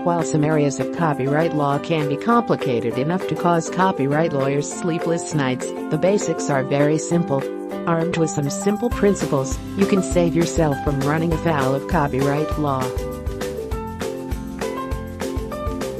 While some areas of copyright law can be complicated enough to cause copyright lawyers sleepless nights, the basics are very simple. Armed with some simple principles, you can save yourself from running afoul of copyright law.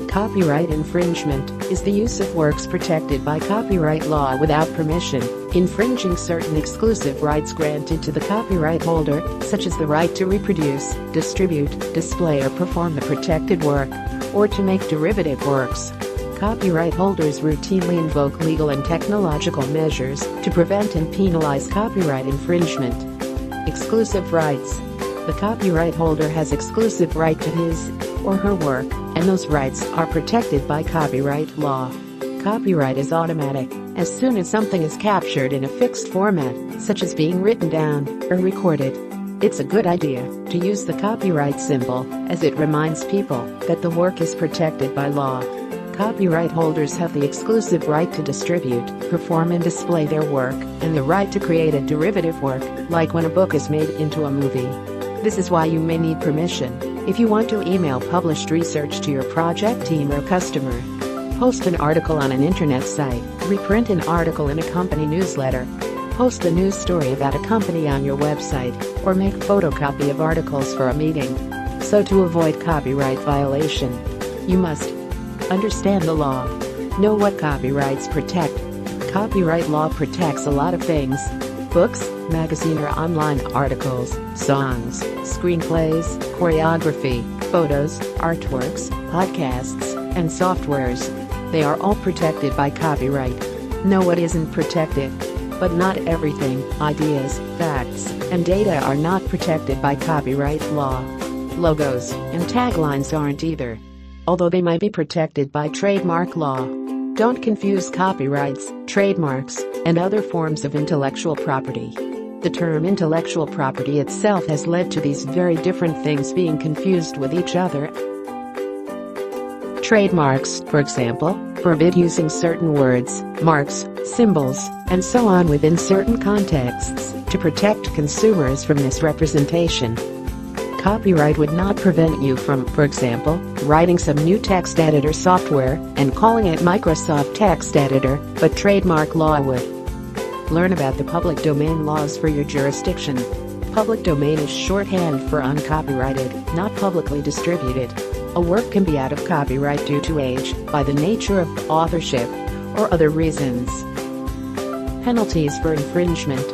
Copyright infringement is the use of works protected by copyright law without permission, infringing certain exclusive rights granted to the copyright holder, such as the right to reproduce, distribute, display or perform the protected work, or to make derivative works. Copyright holders routinely invoke legal and technological measures to prevent and penalize copyright infringement. Exclusive rights. The copyright holder has exclusive right to his or her work, and those rights are protected by copyright law. Copyright is automatic. As soon as something is captured in a fixed format, such as being written down or recorded, it's a good idea to use the copyright symbol, as it reminds people that the work is protected by law. Copyright holders have the exclusive right to distribute, perform and display their work, and the right to create a derivative work, like when a book is made into a movie. This is why you may need permission if you want to email published research to your project team or customer, post an article on an internet site, reprint an article in a company newsletter, post a news story about a company on your website, or make photocopy of articles for a meeting. So to avoid copyright violation, you must understand the law. Know what copyrights protect. Copyright law protects a lot of things: books, magazine or online articles, songs, screenplays, choreography, photos, artworks, podcasts, and softwares. They are all protected by copyright. Know what isn't protected. But not everything. Ideas, facts, and data are not protected by copyright law. Logos and taglines aren't either, although they might be protected by trademark law. Don't confuse copyrights, trademarks, and other forms of intellectual property. The term intellectual property itself has led to these very different things being confused with each other. Trademarks, for example, forbid using certain words, marks, symbols, and so on within certain contexts to protect consumers from misrepresentation. Copyright would not prevent you from, for example, writing some new text editor software and calling it Microsoft Text Editor, but trademark law would. Learn about the public domain laws for your jurisdiction. Public domain is shorthand for uncopyrighted, not publicly distributed. A work can be out of copyright due to age, by the nature of authorship, or other reasons. Penalties for infringement.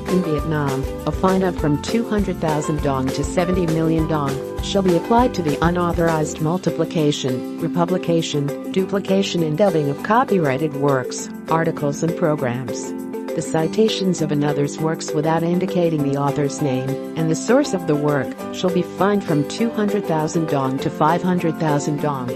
In Vietnam, a fine of from 200,000 dong to 70 million dong shall be applied to the unauthorized multiplication, republication, duplication and dubbing of copyrighted works, articles and programs. The citations of another's works without indicating the author's name and the source of the work shall be fined from 200,000 dong to 500,000 dong.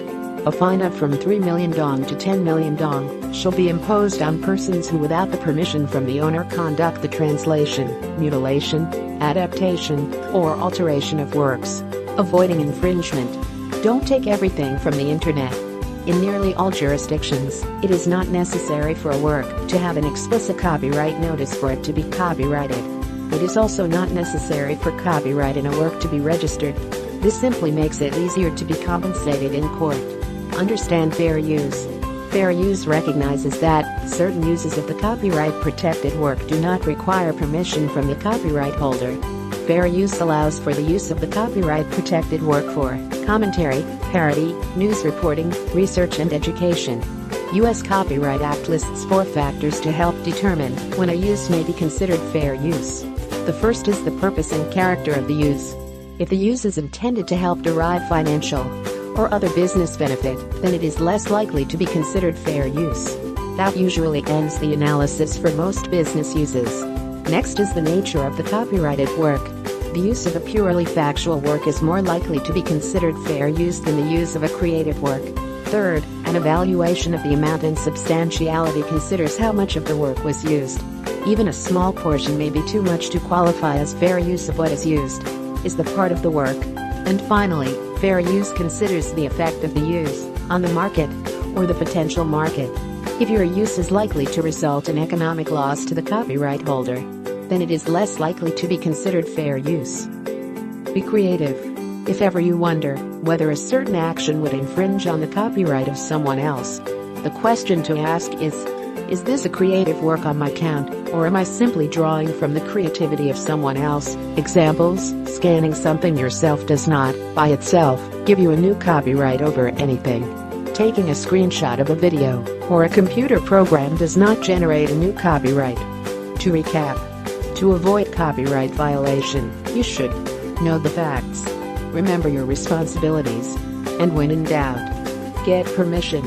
A fine of from 3 million dong to 10 million dong shall be imposed on persons who without the permission from the owner conduct the translation, mutilation, adaptation, or alteration of works. Avoiding infringement. Don't take everything from the internet. In nearly all jurisdictions, it is not necessary for a work to have an explicit copyright notice for it to be copyrighted. It is also not necessary for copyright in a work to be registered. This simply makes it easier to be compensated in court. Understand fair use. Fair use recognizes that certain uses of the copyright-protected work do not require permission from the copyright holder. Fair use allows for the use of the copyright-protected work for commentary, parody, news reporting, research and education. U.S. Copyright Act lists 4 factors to help determine when a use may be considered fair use. The first is the purpose and character of the use. If the use is intended to help derive financial or other business benefit, then it is less likely to be considered fair use. That usually ends the analysis for most business uses. Next is the nature of the copyrighted work. The use of a purely factual work is more likely to be considered fair use than the use of a creative work. Third, an evaluation of the amount and substantiality considers how much of the work was used. Even a small portion may be too much to qualify as fair use of what is used. Is the part of the work. And finally, fair use considers the effect of the use on the market or the potential market. If your use is likely to result in economic loss to the copyright holder, then it is less likely to be considered fair use. Be creative. If ever you wonder whether a certain action would infringe on the copyright of someone else, the question to ask is this a creative work on my account, or am I simply drawing from the creativity of someone else? Examples: scanning something yourself does not, by itself, give you a new copyright over anything. Taking a screenshot of a video or a computer program does not generate a new copyright. To recap, to avoid copyright violation, you should know the facts, remember your responsibilities, and when in doubt, get permission.